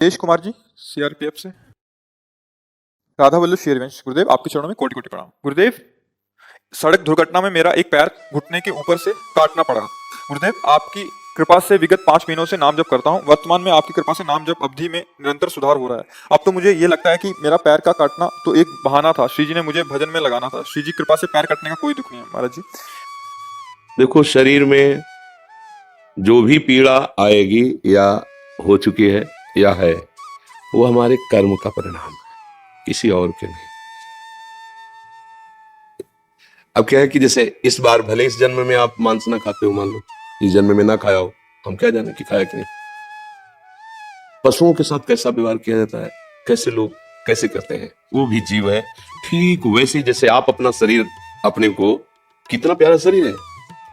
तेज Kumar ji, CRPF से। राधा वल्लभ शेरवंश। गुरुदेव, आपके चरणों में कोटि कोटि प्रणाम। गुरुदेव, सड़क दुर्घटना में मेरा एक पैर घुटने के ऊपर से काटना पड़ा। गुरुदेव, आपकी कृपा से विगत 5 महीनों से नाम जप करता हूँ। वर्तमान में आपकी कृपा से नाम जप अवधि में निरंतर सुधार हो रहा है। अब तो मुझे ये लगता है कि मेरा पैर का काटना तो एक बहाना था। श्री जी ने मुझे भजन में लगाना था। श्री जी कृपा से पैर कटने का कोई दुख नहीं है महाराज जी। देखो, शरीर में जो भी पीड़ा आएगी या हो चुकी है या है, वो हमारे कर्म का परिणाम है, किसी और के नहीं। अब क्या है कि जैसे इस बार भले इस जन्म में आप मांस ना खाते हो, मान लो इस जन्म में ना खाया हो, हम क्या जाने कि खाया कि नहीं। पशुओं के साथ कैसा व्यवहार किया जाता है, कैसे लोग कैसे करते हैं, वो भी जीव है। ठीक वैसे ही जैसे आप अपना शरीर, अपने को, कितना प्यारा शरीर है,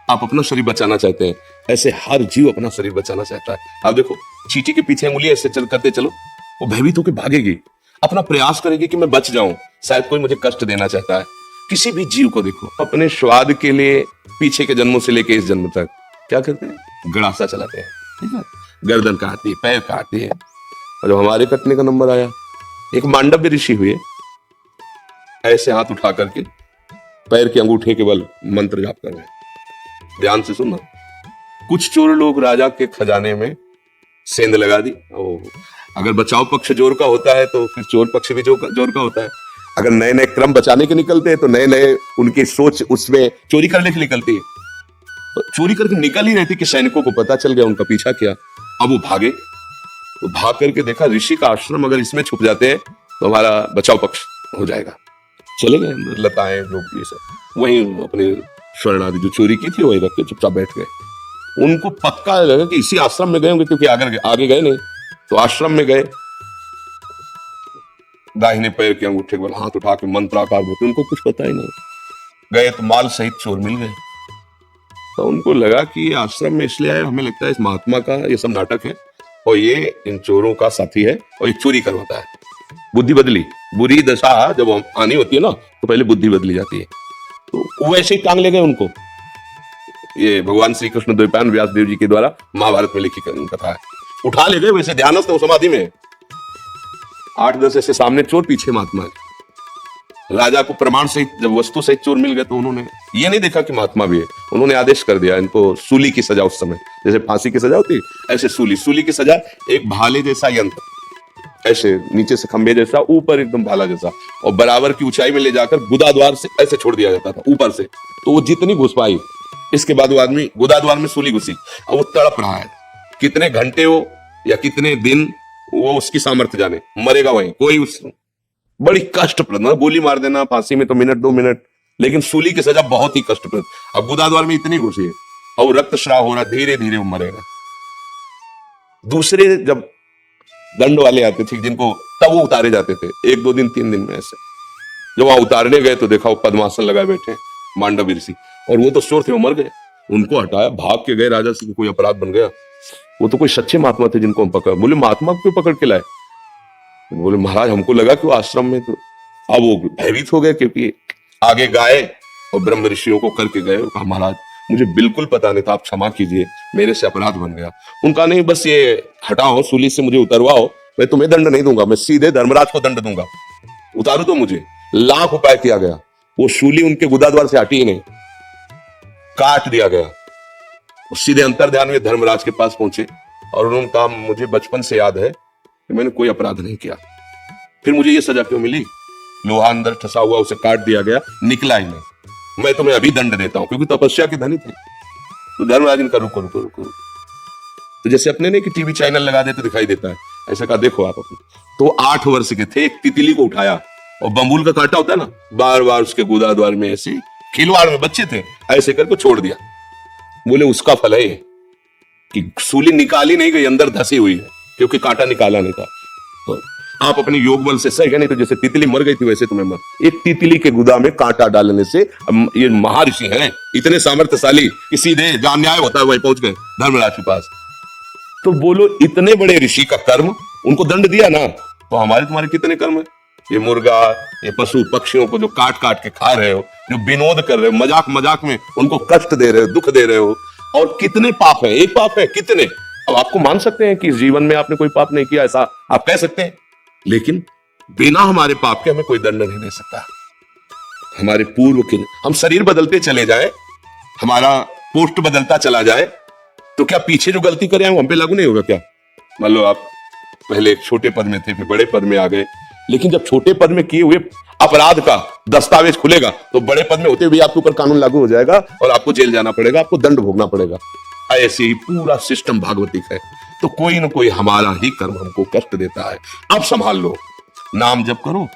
आप अपना शरीर बचाना चाहते हैं, ऐसे हर जीव अपना शरीर बचाना चाहता है। आप देखो, चींटी के पीछे उंगली ऐसे करते चलो, वो भयभीत होकर भागेगी, अपना प्रयास करेगी कि मैं बच जाऊं, शायद कोई मुझे कष्ट देना चाहता है। किसी भी जीव को देखो, अपने स्वाद के लिए पीछे के जन्मों से लेके इस जन्म तक क्या करते हैं, गड़ासा चलाते हैं, ठीक है, गर्दन काटती है, पैर काटती है। और जब हमारे कटने का नंबर आया, एक मांडव्य ऋषि हुए, ऐसे हाथ उठा करके पैर के अंगूठे के बल मंत्र जाप कर रहे हैं। ध्यान से सुनना। कुछ चोर लोग राजा के खजाने में सेंध लगा दी। अगर बचाव पक्ष जोर का होता है तो फिर चोर पक्ष भी जोर का होता है। अगर नए नए क्रम बचाने के निकलते हैं तो नए नए उनकी सोच उसमें चोरी करने की निकलती है। तो चोरी करके निकल ही रहती कि सैनिकों को पता चल गया, उनका पीछा किया। अब वो भागे, तो भाग करके देखा ऋषि का आश्रम, अगर इसमें छुप जाते हैं तो हमारा बचाव पक्ष हो जाएगा। चले गए, लताएं लोग ये सब वहीं अपने स्वर्ण आदि जो चोरी की थी वही रख के चुपचाप बैठ गए। उनको पक्का लगा कि इसी आश्रम में गए होंगे, क्योंकि आगे गए नहीं। तो आश्रम में गए, दाहिने पैर के अंगूठे पर हाथ उठा के मंत्राकार होते, उनको कुछ पता ही नहीं। गए तो माल सहित चोर मिल गए। तो उनको लगा कि ये आश्रम में इसलिए आए, हमें लगता है इस महात्मा का ये सब नाटक है और ये इन चोरों का साथी है और ये चोरी करवाता है। बुद्धि बदली, बुरी दशा जब आनी होती है ना तो पहले बुद्धि बदली जाती है। तो वैसे ही टांग ले गए उनको। ये भगवान श्री कृष्ण द्वैपायन व्यास देव जी के द्वारा महाभारत में लिखी कथा है। उठा ले गए, वैसे ध्यानस्थ हो समाधि में, 8-10 ऐसे सामने चोर, पीछे महात्मा। राजा को प्रमाण सहित जब वस्तु सहित चोर मिल गए तो उन्होंने ये नहीं देखा कि महात्मा भी है, उन्होंने आदेश कर दिया इनको सूली की सजा। उस समय जैसे फांसी की सजा होती, ऐसे सूली की सजा, एक भाले जैसा यंत्र, ऐसे नीचे से खंबे जैसा, ऊपर एकदम भाला जैसा, और बराबर की ऊंचाई में ले जाकर गुदा द्वार से ऐसे छोड़ दिया जाता था ऊपर से। तो वो जितनी घुस पाई, इसके बाद वो आदमी गुदा द्वार में सूली घुसी, और वो तड़प रहा है। कितने घंटे हो या कितने दिन, वो उसकी सामर्थ्य जाने, मरेगा वहीं। कोई उस बड़ी कष्टप्रद, गोली मार देना फांसी में तो मिनट 2 मिनट, लेकिन सूली की सजा बहुत ही कष्टप्रद। अब गुदा द्वार में इतनी घुसी है और रक्तस्राव हो रहा, धीरे धीरे वो मरेगा। दूसरे जब दंड वाले आते थे जिनको, तब वो उतारे जाते थे 1-2 दिन 3 दिन में ऐसे। जब वहां उतारने गए तो देखा वो पद्मासन लगाए बैठे मांडव ऋषि, और वो तो चोर थे, वो मर गए। उनको हटाया, भाग के गए, राजा से कोई अपराध बन गया। वो तो कोई सच्चे महात्मा थे जिनको हम पकड़, बोले महात्मा को क्यों पकड़ के लाए? बोले महाराज हमको लगा कि वो आश्रम में, तो अब वो भयभीत हो गए क्योंकि आगे गाए और ब्रह्म ऋषियों को करके गए। कहा महाराज मुझे बिल्कुल पता नहीं था, आप क्षमा कीजिए, मेरे से अपराध बन गया। उनका नहीं, बस ये हटाओ, सूली से मुझे उतरवाओ, मैं तुम्हें दंड नहीं दूंगा, मैं सीधे धर्मराज को दंड दूंगा, उतारो तो मुझे। लाख उपाय किया गया, वो सूली उनके गुदा द्वार से हटी ही नहीं, काट दिया गया। सीधे अंतर्ध्यान में धर्मराज के पास पहुंचे और उन्होंने कहा मुझे बचपन से याद है कि मैंने कोई अपराध नहीं किया, फिर मुझे ये सजा क्यों मिली? लोहा अंदर ठसा हुआ, उसे काट दिया गया, निकला ही नहीं, मैं तुम्हें अभी दंड देता हूं, क्योंकि तपस्या के धनी थे। तो धर्मराज इनका रुको रुको रुको, तो जैसे अपने ने कि टीवी चैनल लगा देते दिखाई देता है, ऐसा कहा देखो आप अपने। तो 8 वर्ष के थे, एक तितली को उठाया और बम्बूल का कांटा होता है ना, बार बार उसके गुदा द्वार में ऐसे खिलवाड़ में, बच्चे थे, ऐसे करके छोड़ दिया। बोले उसका फल है कि सूली निकाली नहीं गई, अंदर धसी हुई है, क्योंकि कांटा निकाला नहीं था। तो आप अपने योग बल से सही है, नहीं तो जैसे तितली मर गई थी वैसे तुम्हें मर। एक तितली के गुदा में कांटा डालने से, ये महर्षि हैं इतने सामर्थ्यशाली कि सीधे जहां न्याय होता है वहीं पहुंच गए धर्मराज के पास। तो बोलो इतने बड़े ऋषि का कर्म, उनको दंड दिया ना, तो हमारे तुम्हारे कितने कर्म है? ये मुर्गा, ये पशु पक्षियों को जो काट काट के खा रहे हो, जो विनोद कर रहे हो, मजाक मजाक में उनको कष्ट दे रहे हो, दुख दे रहे हो, और कितने पाप है, एक पाप है कितने, अब आपको मान सकते हैं कि इस जीवन में आपने कोई पाप नहीं किया, ऐसा आप कह सकते हैं, लेकिन बिना हमारे पाप के हमें कोई दंड नहीं दे सकता। हमारे पूर्व के, हम शरीर बदलते चले जाए, हमारा पोस्ट बदलता चला जाए, तो क्या पीछे जो गलती करें वो हम पे लागू नहीं होगा क्या? मान लो आप पहले एक छोटे पद में थे, फिर बड़े पद में आ गए, लेकिन जब छोटे पद में किए हुए अपराध का दस्तावेज खुलेगा तो बड़े पद में होते हुए आपके ऊपर कानून लागू हो जाएगा और आपको जेल जाना पड़ेगा, आपको दंड भोगना पड़ेगा। ऐसे ही पूरा सिस्टम भागवतिक है। तो कोई ना कोई हमारा ही कर्म हमको कष्ट देता है। अब संभाल लो, नाम जप करो,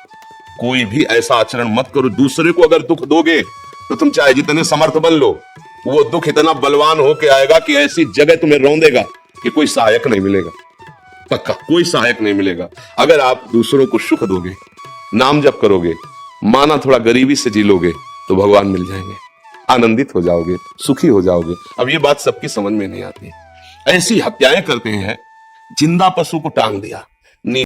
कोई भी ऐसा आचरण मत करो। दूसरे को अगर दुख दोगे तो तुम चाहे जितने समर्थ बन लो, वो दुख इतना बलवान होके आएगा कि ऐसी जगह तुम्हें रौंदेगा कि कोई सहायक नहीं मिलेगा, पक्का कोई सहायक नहीं मिलेगा। अगर आप दूसरों को सुख दोगे, नाम जप करोगे, माना थोड़ा गरीबी से जी लोगे, तो भगवान मिल जाएंगे, आनंदित हो जाओगे, सुखी हो जाओगे। अब ये बात सबकी समझ में नहीं आती। ऐसी हत्याएं करते हैं, जिंदा पशु को टांग दिया,